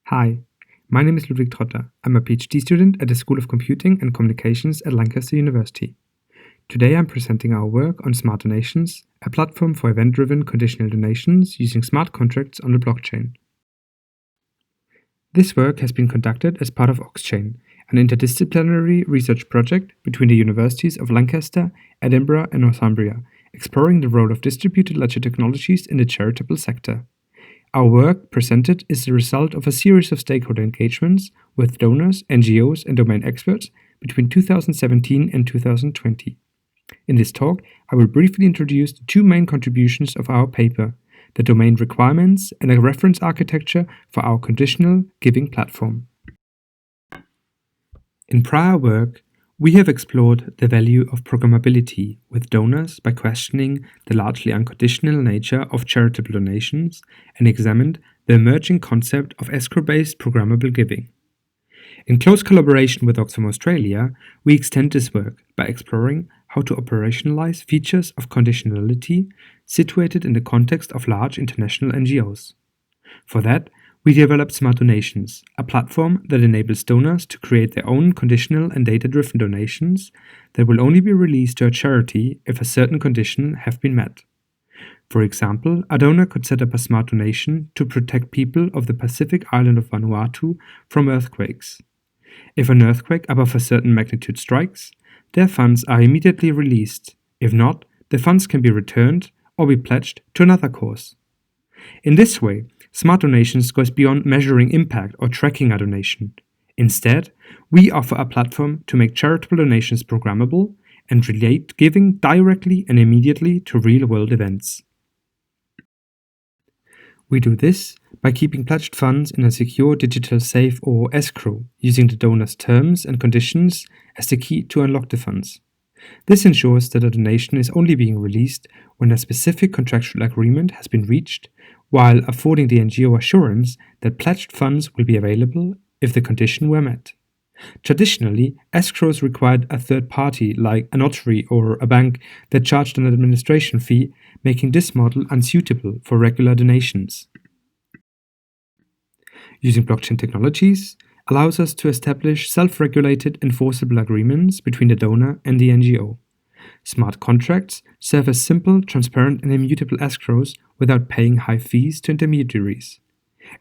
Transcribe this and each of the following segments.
Hi, my name is Ludwig Trotter. I'm a PhD student at the School of Computing and Communications at Lancaster University. Today I'm presenting our work on smart donations, a platform for event-driven conditional donations using smart contracts on the blockchain. This work has been conducted as part of OzCHI'20, an interdisciplinary research project between the universities of Lancaster, Edinburgh and Northumbria, exploring the role of distributed ledger technologies in the charitable sector. Our work presented is the result of a series of stakeholder engagements with donors, NGOs, and domain experts between 2017 and 2020. In this talk, I will briefly introduce the two main contributions of our paper, the domain requirements and a reference architecture for our conditional giving platform. In prior work, we have explored the value of programmability with donors by questioning the largely unconditional nature of charitable donations and examined the emerging concept of escrow-based programmable giving. In close collaboration with Oxfam Australia, we extend this work by exploring how to operationalize features of conditionality situated in the context of large international NGOs. For that, we developed Smart Donations, a platform that enables donors to create their own conditional and data-driven donations that will only be released to a charity if a certain condition have been met. For example, a donor could set up a smart donation to protect people of the Pacific island of Vanuatu from earthquakes. If an earthquake above a certain magnitude strikes, their funds are immediately released. If not, the funds can be returned or be pledged to another cause. In this way, Smart Donations goes beyond measuring impact or tracking a donation. Instead, we offer a platform to make charitable donations programmable and relate giving directly and immediately to real-world events. We do this by keeping pledged funds in a secure digital safe or escrow, using the donor's terms and conditions as the key to unlock the funds. This ensures that a donation is only being released when a specific contractual agreement has been reached, while affording the NGO assurance that pledged funds will be available if the condition were met. Traditionally, escrows required a third party like a notary or a bank that charged an administration fee, making this model unsuitable for regular donations. Using blockchain technologies allows us to establish self-regulated enforceable agreements between the donor and the NGO. Smart contracts serve as simple, transparent, and immutable escrows without paying high fees to intermediaries.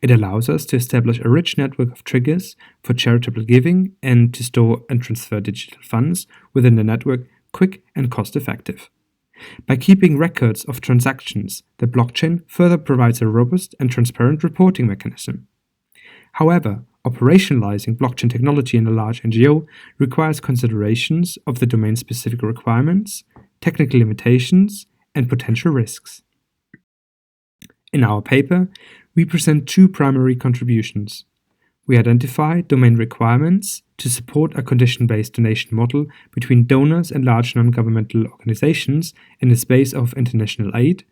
It allows us to establish a rich network of triggers for charitable giving and to store and transfer digital funds within the network quick and cost-effective. By keeping records of transactions, the blockchain further provides a robust and transparent reporting mechanism. However, operationalizing blockchain technology in a large NGO requires considerations of the domain-specific requirements, technical limitations, and potential risks. In our paper, we present two primary contributions. We identify domain requirements to support a condition-based donation model between donors and large non-governmental organizations in the space of international aid,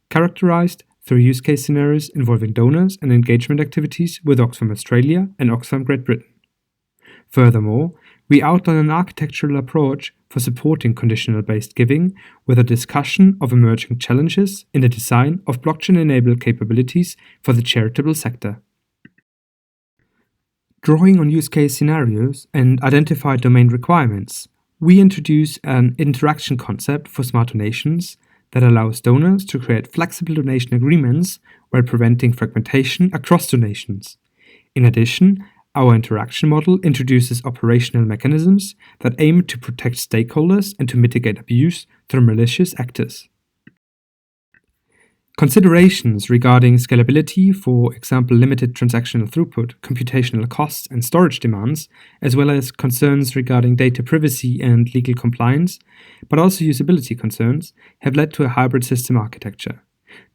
characterized through use case scenarios involving donors and engagement activities with Oxfam Australia and Oxfam Great Britain. Furthermore, we outline an architectural approach for supporting conditional-based giving with a discussion of emerging challenges in the design of blockchain-enabled capabilities for the charitable sector. Drawing on use case scenarios and identified domain requirements, we introduce an interaction concept for smart donations that allows donors to create flexible donation agreements while preventing fragmentation across donations. In addition, our interaction model introduces operational mechanisms that aim to protect stakeholders and to mitigate abuse through malicious actors. Considerations regarding scalability, for example limited transactional throughput, computational costs and storage demands, as well as concerns regarding data privacy and legal compliance, but also usability concerns, have led to a hybrid system architecture.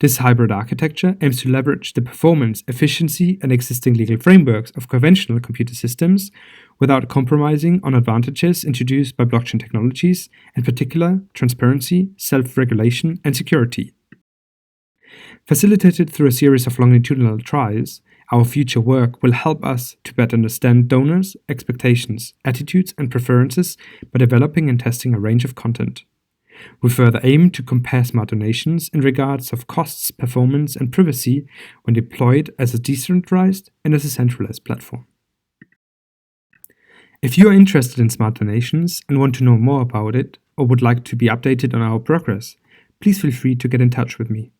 This hybrid architecture aims to leverage the performance, efficiency, and existing legal frameworks of conventional computer systems without compromising on advantages introduced by blockchain technologies, in particular transparency, self-regulation, and security. Facilitated through a series of longitudinal trials, our future work will help us to better understand donors' expectations, attitudes, and preferences by developing and testing a range of content. We further aim to compare smart donations in regards of costs, performance, and privacy when deployed as a decentralized and as a centralized platform. If you are interested in smart donations and want to know more about it, or would like to be updated on our progress, please feel free to get in touch with me.